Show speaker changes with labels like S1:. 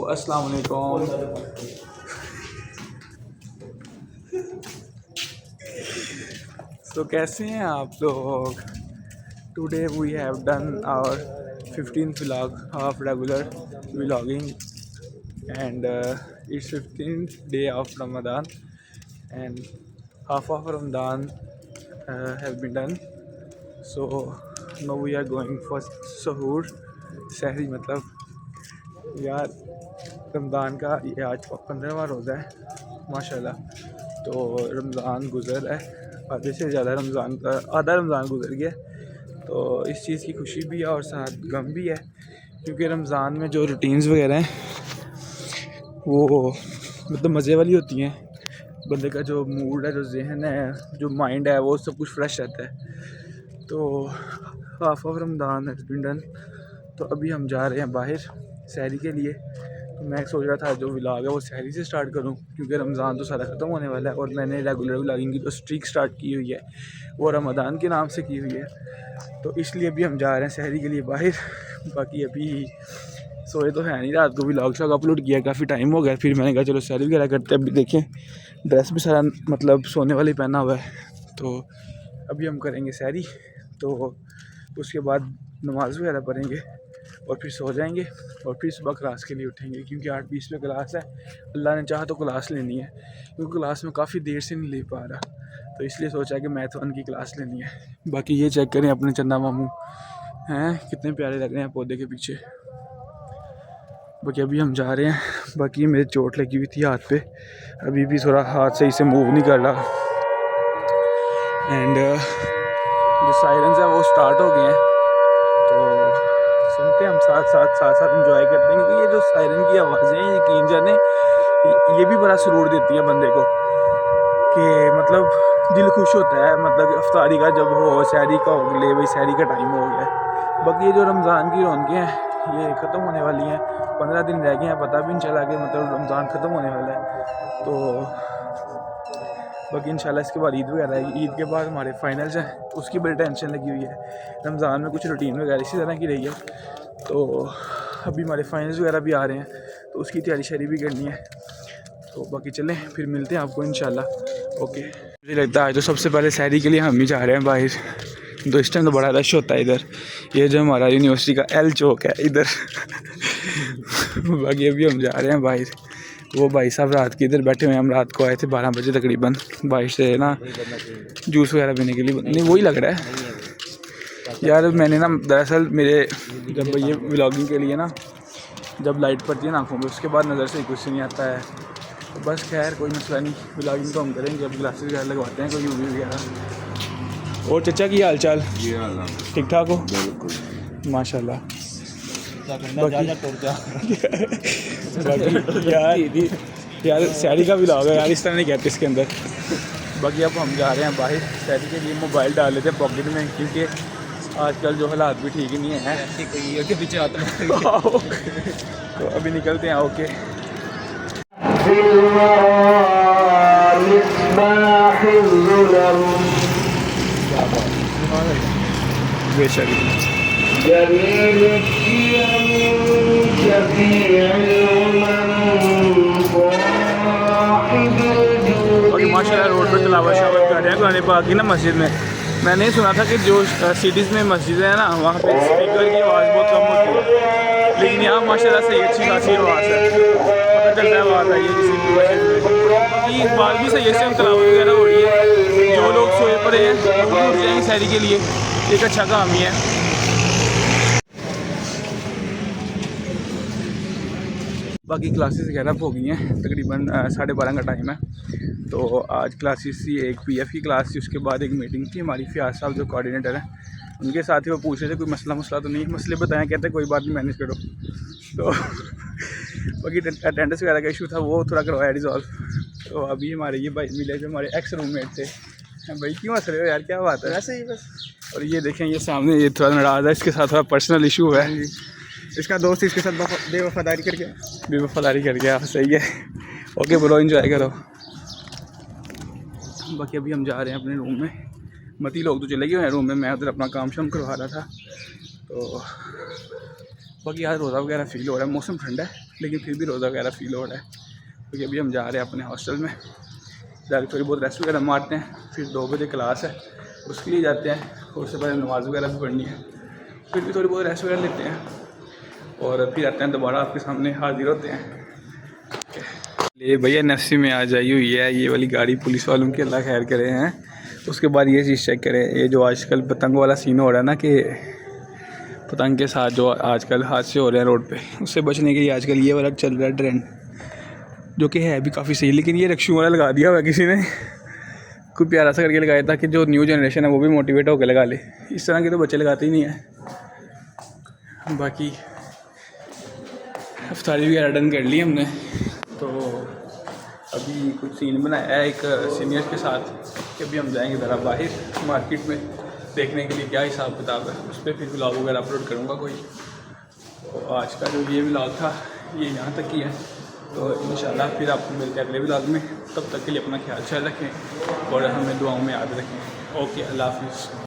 S1: अस्सलाम वालेकुम। तो कैसे हैं आप लोग? Today we have done our 15th vlog of regular vlogging and it's 15th day of Ramadan and half of Ramadan have been done. So now we are going for सहूर, सहरी मतलब यार रमज़ान का ये आज 15वां रोज़ा है माशाल्लाह। तो रमज़ान गुज़र है, आधे से ज़्यादा रमज़ान का आधा रमज़ान गुज़र गया। तो इस चीज़ की खुशी भी है और साथ गम भी है, क्योंकि रमज़ान में जो रूटीन्स वगैरह हैं वो मतलब मज़े वाली होती हैं। बंदे का जो मूड है, जो जहन है, जो माइंड है, वो सब कुछ फ्रेश रहता है। तो half of Ramzan has been done. तो अभी हम जा रहे हैं बाहर सहरी के लिए। तो मैं सोच रहा था जो व्लॉग है वो सहरी से स्टार्ट करूं, क्योंकि रमज़ान तो सारा ख़त्म होने वाला है और मैंने रेगुलर व्लॉगिंग की जो स्ट्रीक स्टार्ट की हुई है वो रमज़ान के नाम से की हुई है। तो इसलिए अभी हम जा रहे हैं सहरी के लिए बाहर। बाकी अभी सोए तो है नहीं, रात को व्लॉग शॉग अपलोड किया, काफ़ी टाइम हो गया। फिर मैंने कहा चलो सहरी वगैरह करते हैं। अभी देखें ड्रेस भी सारा मतलब सोने वाली पहना हुआ है। तो अभी हम करेंगे सहरी, तो उसके बाद नमाज़ वगैरह पढ़ेंगे और फिर सो जाएंगे और फिर सुबह क्लास के लिए उठेंगे, क्योंकि 8:20 पे क्लास है। अल्लाह ने चाहा तो क्लास लेनी है, क्योंकि क्लास में काफ़ी देर से नहीं ले पा रहा, तो इसलिए सोचा कि मैथ 1 की क्लास लेनी है। बाकी ये चेक करें अपने चंदा मामू हैं कितने प्यारे लग रहे हैं पौधे के पीछे। बाकी अभी हम जा रहे हैं। बाकी मेरी चोट लगी हुई थी हाथ पे, अभी भी थोड़ा हाथ सही से मूव नहीं कर रहा। एंड जो सायरन्स है वो स्टार्ट हो गए हैं, तो सुनते हैं हम साथ इंजॉय करते हैं। क्योंकि ये जो सायरन की आवाज़ें हैं, यकीन जाने ये भी बड़ा सुरूर देती है बंदे को, कि मतलब दिल खुश होता है। मतलब अफ्तारी का जब हो, सहरी का हो ले, भाई सहरी का टाइम हो गया। बाकी ये जो रमज़ान की रौनकें हैं ये ख़त्म होने वाली हैं, 15 दिन रह गए हैं, पता भी नहीं चला कि मतलब रमज़ान ख़त्म होने वाला है। तो बाकी इंशाल्लाह इसके बाद ईद वगैरह आएगी। ईद के बाद हमारे फाइनल्स हैं, उसकी बड़ी टेंशन लगी हुई है। रमज़ान में कुछ रूटीन वगैरह इसी तरह की रही है, तो अभी हमारे फाइनल्स वगैरह भी आ रहे हैं, तो उसकी तैयारी शरी भी करनी है। तो बाकी चलें फिर मिलते हैं आपको इंशाल्लाह। ओके, मुझे लगता है आज तो सबसे पहले सहरी के लिए हम ही जा रहे हैं बाहर। तो इस टाइम तो बड़ा रश होता है इधर। ये जो हमारा यूनिवर्सिटी का एल चौक है इधर बाकी अभी हम जा रहे हैं बाहर। वो भाई साहब रात के इधर बैठे हुए हैं। हम रात को आए थे 12 बजे तकरीबन, बारिश से ना जूस वगैरह पीने के लिए। नहीं वही लग रहा है यार। मैंने ना दरअसल मेरे जब ये व्लॉगिंग के लिए ना जब लाइट पड़ती है ना आँखों में, उसके बाद नज़र से कुछ नहीं आता है। तो बस खैर कोई मसला नहीं, व्लॉगिंग तो हम करेंगे। अब ग्लासेस वगैरह लगवाते हैं, कोई यूवी वगैरह। और चचा की हाल चाल ठीक ठाक हो? माशाल्लाह। यार सहरी का व्लॉग है यार, इस तरह नहीं कहते इसके अंदर। बाकी अब हम जा रहे हैं बाहर सहरी के लिए। मोबाइल डाल लेते हैं पॉकेट में, क्योंकि आजकल जो हालात भी ठीक नहीं है। पीछे आता तो अभी निकलते हैं। ओके, बेशक माशाल्लाह रोड पर तिलावत शावत कर रहे हैं कुरान पाक की ना मस्जिद में। मैंने सुना था कि जो सिटीज़ में मस्जिद है ना वहाँ पे स्पीकर की आवाज़ बहुत कम होती है, लेकिन यहाँ माशाल्लाह से अच्छी खासी आवाज़ है। पता चलता है आवाज़ आई है किसी की मस्जिद में। ये बात भी सही है, इससे तिलावत वगैरह हो रही है। जो लोग सोए पड़े हैं वो उठ जाएंगे सहरी के लिए, एक अच्छा काम ही है। बाकी क्लासेस वगैरह हो गई हैं, तकरीबन 12:30 का टाइम है। तो आज क्लासेस थी, एक पीएफ की क्लास थी, उसके बाद एक मीटिंग थी हमारी फियाज साहब जो कोऑर्डिनेटर हैं उनके साथ ही। वो पूछ रहे थे कोई मसला तो नहीं है। मसले बताएं, कहते कोई बात नहीं मैनेज करो। तो बाकी अटेंडेंस वगैरह का इशू था, वो थोड़ा करवाया रिजॉल्व। तो अभी हमारे ये भाई मिले जो हमारे एक्स रूममेट थे। भाई क्यों हंस रहे हो यार, क्या बात है? वैसे ही बस। और ये देखें ये सामने ये थोड़ा नाराज़ है, इसके साथ थोड़ा पर्सनल इशू है। इसका दोस्त इसके साथ बेवफादारी कर गया। सही है, ओके ब्रो, एंजॉय करो। बाकी अभी हम जा रहे हैं अपने रूम में। मती लोग तो चले गए हैं रूम में, मैं उधर अपना काम शाम करवा रहा था। तो बाकी यार रोज़ा वगैरह फ़ील हो रहा है, मौसम ठंडा है लेकिन फिर भी रोज़ा वगैरह फ़ील हो रहा है। क्योंकि अभी हम जा रहे हैं अपने हॉस्टल में, जाकर थोड़ी बहुत रेस्ट वगैरह मारते हैं, फिर 2 बजे क्लास है उसके लिए जाते हैं, और उससे पहले नमाज़ वगैरह भी पढ़नी है, फिर भी थोड़ी बहुत रेस्ट वगैरह लेते हैं और फिर आते हैं दोबारा आपके सामने हाजिर होते हैं। ये भैया NFC में आ जाई हुई है ये वाली गाड़ी पुलिस वालों की, अल्लाह खैर करे हैं। उसके बाद ये चीज़ चेक करें, ये जो आजकल पतंग वाला सीन हो रहा है ना, कि पतंग के साथ जो आजकल हादसे हो रहे हैं रोड पे, उससे बचने के लिए आजकल ये वाला चल रहा है ट्रेंड, जो कि है भी काफ़ी सही। लेकिन ये रक्षू वाला लगा दिया हुआ किसी ने, कोई प्यारा सा करके लगाया था कि जो न्यू जनरेशन है वो भी मोटिवेट होकर लगा ले। इस तरह के तो बच्चे लगाते ही नहीं हैं। बाकी अफ्तारी वगैरह डन कर ली हमने, तो अभी कुछ सीन बनाया है एक सीनियर्स के साथ कि अभी हम जाएंगे ज़रा बाहर मार्केट में देखने के लिए क्या हिसाब किताब है, उस पर फिर व्लॉग वगैरह अपलोड करूँगा कोई। तो आज का जो ये व्लॉग था ये यहाँ तक ही है, तो इंशाल्लाह फिर आपको मिलते हैं अगले व्लॉग में। तब तक के लिए अपना ख्याल रखें और हमें दुआओं में याद रखें। ओके, अल्लाह हाफिज़।